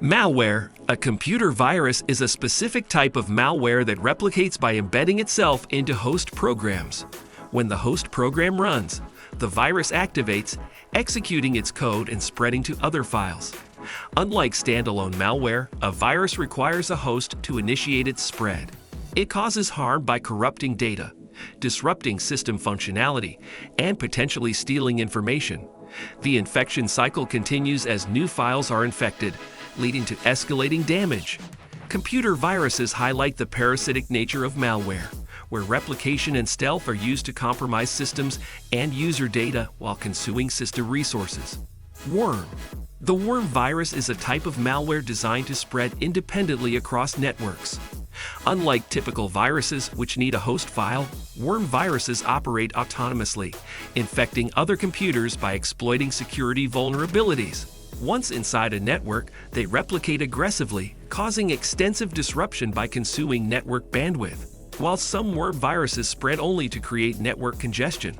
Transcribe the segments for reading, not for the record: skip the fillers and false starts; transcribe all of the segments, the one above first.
Malware, a computer virus, is a specific type of malware that replicates by embedding itself into host programs. When the host program runs, the virus activates, executing its code and spreading to other files. Unlike standalone malware, a virus requires a host to initiate its spread. It causes harm by corrupting data, disrupting system functionality, and potentially stealing information. The infection cycle continues as new files are infected, leading to escalating damage. Computer viruses highlight the parasitic nature of malware, where replication and stealth are used to compromise systems and user data while consuming system resources. Worm. The worm virus is a type of malware designed to spread independently across networks. Unlike typical viruses, which need a host file, worm viruses operate autonomously, infecting other computers by exploiting security vulnerabilities. Once inside a network, they replicate aggressively, causing extensive disruption by consuming network bandwidth. While some worm viruses spread only to create network congestion,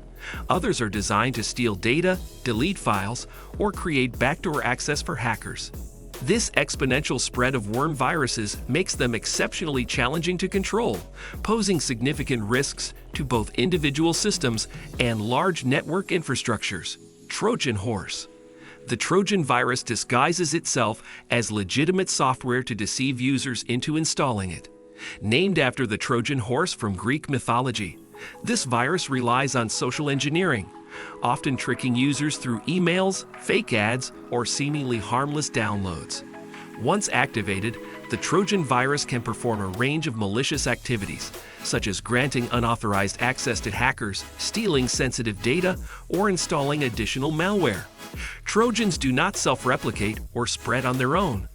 others are designed to steal data, delete files, or create backdoor access for hackers. This exponential spread of worm viruses makes them exceptionally challenging to control, posing significant risks to both individual systems and large network infrastructures. Trojan horse. The Trojan virus disguises itself as legitimate software to deceive users into installing it. Named after the Trojan horse from Greek mythology, this virus relies on social engineering, often tricking users through emails, fake ads, or seemingly harmless downloads. Once activated, the Trojan virus can perform a range of malicious activities, such as granting unauthorized access to hackers, stealing sensitive data, or installing additional malware. Trojans do not self-replicate or spread on their own,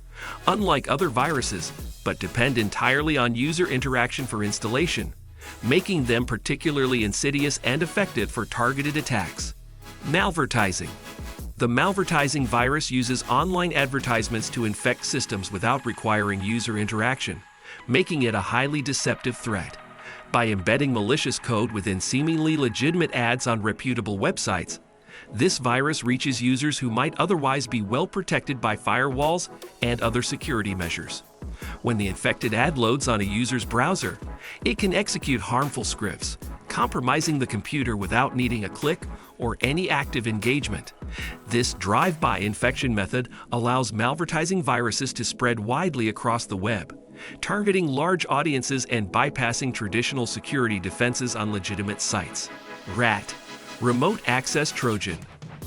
unlike other viruses, but depend entirely on user interaction for installation, making them particularly insidious and effective for targeted attacks. Malvertising. The malvertising virus uses online advertisements to infect systems without requiring user interaction, making it a highly deceptive threat. By embedding malicious code within seemingly legitimate ads on reputable websites, this virus reaches users who might otherwise be well protected by firewalls and other security measures. When the infected ad loads on a user's browser, it can execute harmful scripts, compromising the computer without needing a click or any active engagement. This drive-by infection method allows malvertising viruses to spread widely across the web, targeting large audiences and bypassing traditional security defenses on legitimate sites. RAT. Remote Access Trojan.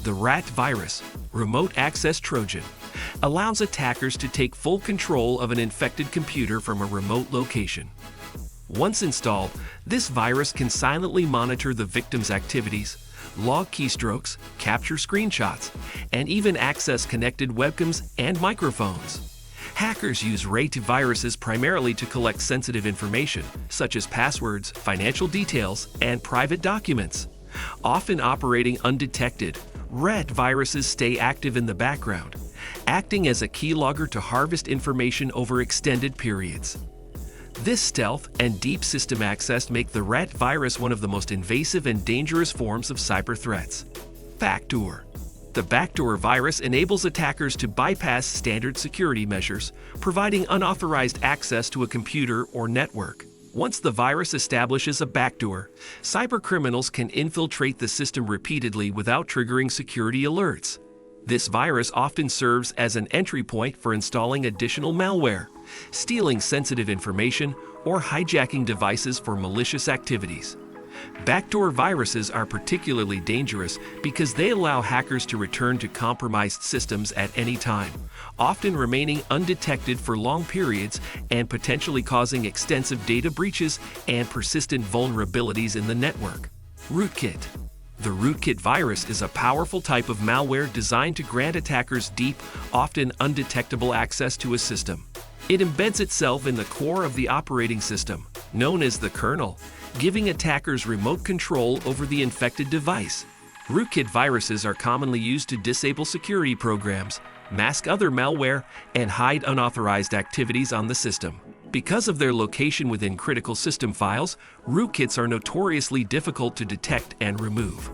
The RAT virus, Remote Access Trojan, allows attackers to take full control of an infected computer from a remote location. Once installed, this virus can silently monitor the victim's activities, log keystrokes, capture screenshots, and even access connected webcams and microphones. Hackers use RAT viruses primarily to collect sensitive information, such as passwords, financial details, and private documents. Often operating undetected, RAT viruses stay active in the background, acting as a keylogger to harvest information over extended periods. This stealth and deep system access make the RAT virus one of the most invasive and dangerous forms of cyber threats. Backdoor. The backdoor virus enables attackers to bypass standard security measures, providing unauthorized access to a computer or network. Once the virus establishes a backdoor, cybercriminals can infiltrate the system repeatedly without triggering security alerts. This virus often serves as an entry point for installing additional malware, stealing sensitive information, or hijacking devices for malicious activities. Backdoor viruses are particularly dangerous because they allow hackers to return to compromised systems at any time, often remaining undetected for long periods and potentially causing extensive data breaches and persistent vulnerabilities in the network. Rootkit. The rootkit virus is a powerful type of malware designed to grant attackers deep, often undetectable access to a system. It embeds itself in the core of the operating system, known as the kernel, giving attackers remote control over the infected device. Rootkit viruses are commonly used to disable security programs, mask other malware, and hide unauthorized activities on the system. Because of their location within critical system files, rootkits are notoriously difficult to detect and remove.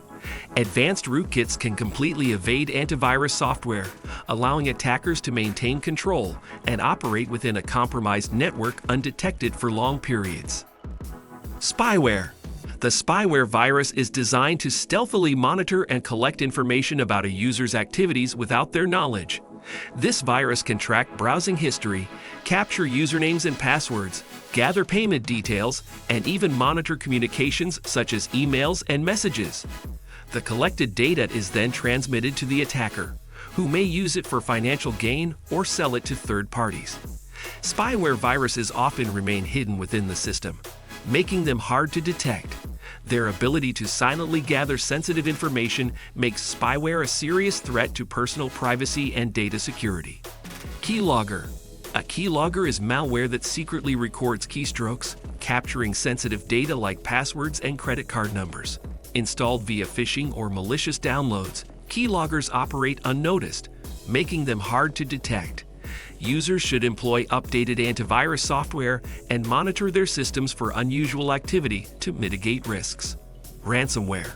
Advanced rootkits can completely evade antivirus software, allowing attackers to maintain control and operate within a compromised network undetected for long periods. Spyware. The spyware virus is designed to stealthily monitor and collect information about a user's activities without their knowledge. This virus can track browsing history, capture usernames and passwords, gather payment details, and even monitor communications such as emails and messages. The collected data is then transmitted to the attacker, who may use it for financial gain or sell it to third parties. Spyware viruses often remain hidden within the system, making them hard to detect. Their ability to silently gather sensitive information makes spyware a serious threat to personal privacy and data security. Keylogger. A keylogger is malware that secretly records keystrokes, capturing sensitive data like passwords and credit card numbers. Installed via phishing or malicious downloads, keyloggers operate unnoticed, making them hard to detect. Users should employ updated antivirus software and monitor their systems for unusual activity to mitigate risks. Ransomware.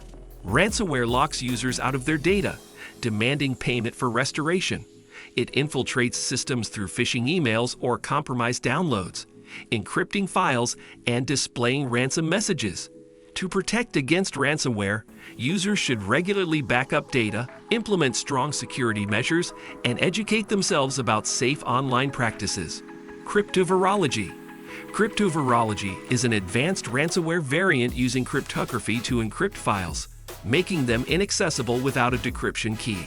Ransomware locks users out of their data, demanding payment for restoration. It infiltrates systems through phishing emails or compromised downloads, encrypting files and displaying ransom messages. To protect against ransomware, users should regularly back up data, implement strong security measures, and educate themselves about safe online practices. Cryptovirology. Cryptovirology is an advanced ransomware variant using cryptography to encrypt files, making them inaccessible without a decryption key.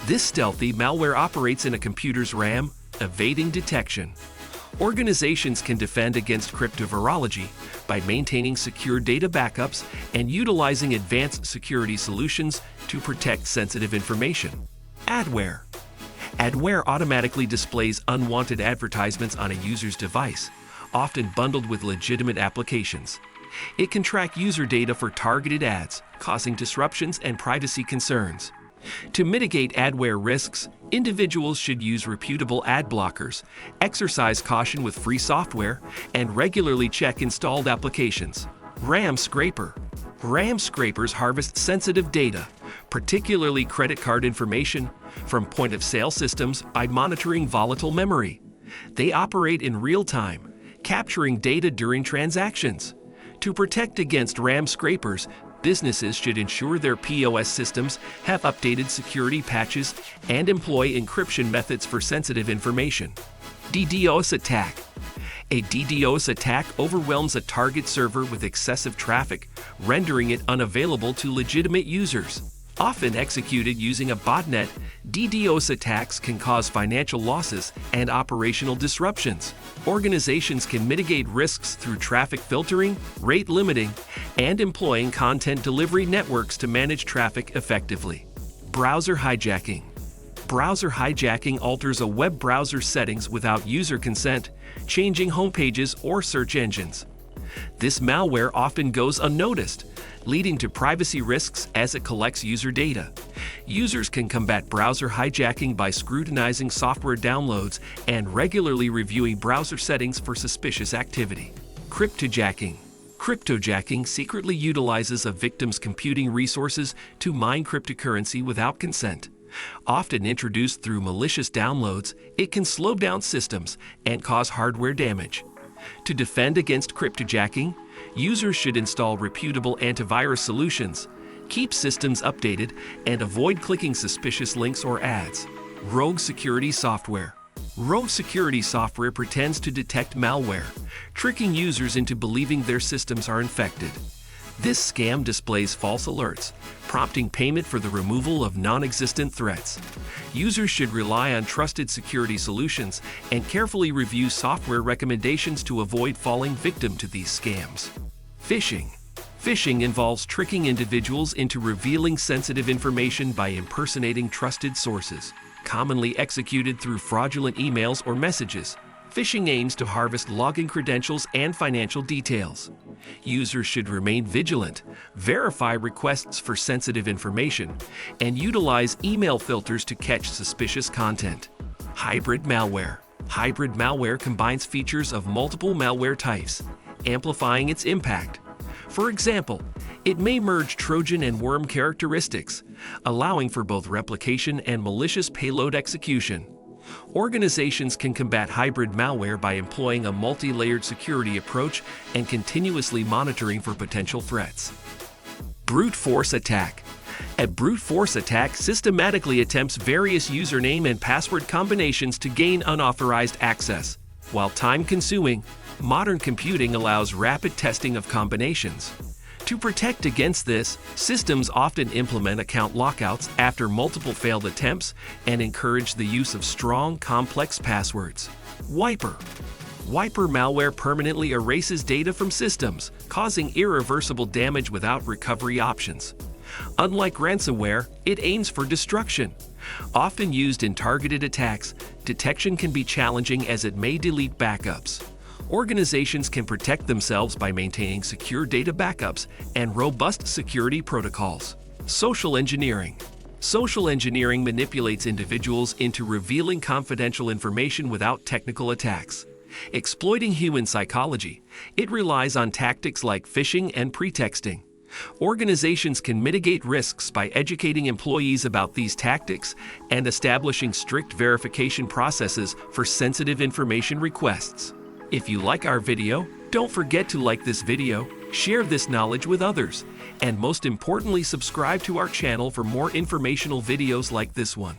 This stealthy malware operates in a computer's RAM, evading detection. Organizations can defend against cryptovirology by maintaining secure data backups and utilizing advanced security solutions to protect sensitive information. Adware. Adware automatically displays unwanted advertisements on a user's device, often bundled with legitimate applications. It can track user data for targeted ads, causing disruptions and privacy concerns. To mitigate adware risks, individuals should use reputable ad blockers, exercise caution with free software, and regularly check installed applications. RAM scraper. RAM scrapers harvest sensitive data, particularly credit card information, from point-of-sale systems by monitoring volatile memory. They operate in real time, capturing data during transactions. To protect against RAM scrapers, businesses should ensure their POS systems have updated security patches and employ encryption methods for sensitive information. DDoS attack. A DDoS attack overwhelms a target server with excessive traffic, rendering it unavailable to legitimate users. Often executed using a botnet, DDoS attacks can cause financial losses and operational disruptions. Organizations can mitigate risks through traffic filtering, rate limiting, and employing content delivery networks to manage traffic effectively. Browser hijacking. Browser hijacking alters a web browser's settings without user consent, changing home pages or search engines. This malware often goes unnoticed, leading to privacy risks as it collects user data. Users can combat browser hijacking by scrutinizing software downloads and regularly reviewing browser settings for suspicious activity. Cryptojacking. Cryptojacking secretly utilizes a victim's computing resources to mine cryptocurrency without consent. Often introduced through malicious downloads, it can slow down systems and cause hardware damage. To defend against cryptojacking, users should install reputable antivirus solutions, keep systems updated, and avoid clicking suspicious links or ads. Rogue security software. Rogue security software pretends to detect malware, tricking users into believing their systems are infected. This scam displays false alerts, prompting payment for the removal of non-existent threats. Users should rely on trusted security solutions and carefully review software recommendations to avoid falling victim to these scams. Phishing. Phishing involves tricking individuals into revealing sensitive information by impersonating trusted sources, commonly executed through fraudulent emails or messages. Phishing aims to harvest login credentials and financial details. Users should remain vigilant, verify requests for sensitive information, and utilize email filters to catch suspicious content. Hybrid malware. Hybrid malware combines features of multiple malware types, amplifying its impact. For example, it may merge Trojan and worm characteristics, allowing for both replication and malicious payload execution. Organizations can combat hybrid malware by employing a multi-layered security approach and continuously monitoring for potential threats. Brute force attack. A brute force attack systematically attempts various username and password combinations to gain unauthorized access. While time-consuming, modern computing allows rapid testing of combinations. To protect against this, systems often implement account lockouts after multiple failed attempts and encourage the use of strong, complex passwords. Wiper. Wiper malware permanently erases data from systems, causing irreversible damage without recovery options. Unlike ransomware, it aims for destruction. Often used in targeted attacks, detection can be challenging as it may delete backups. Organizations can protect themselves by maintaining secure data backups and robust security protocols. Social engineering. Social engineering manipulates individuals into revealing confidential information without technical attacks. Exploiting human psychology, it relies on tactics like phishing and pretexting. Organizations can mitigate risks by educating employees about these tactics and establishing strict verification processes for sensitive information requests. If you like our video, don't forget to like this video, share this knowledge with others, and most importantly, subscribe to our channel for more informational videos like this one.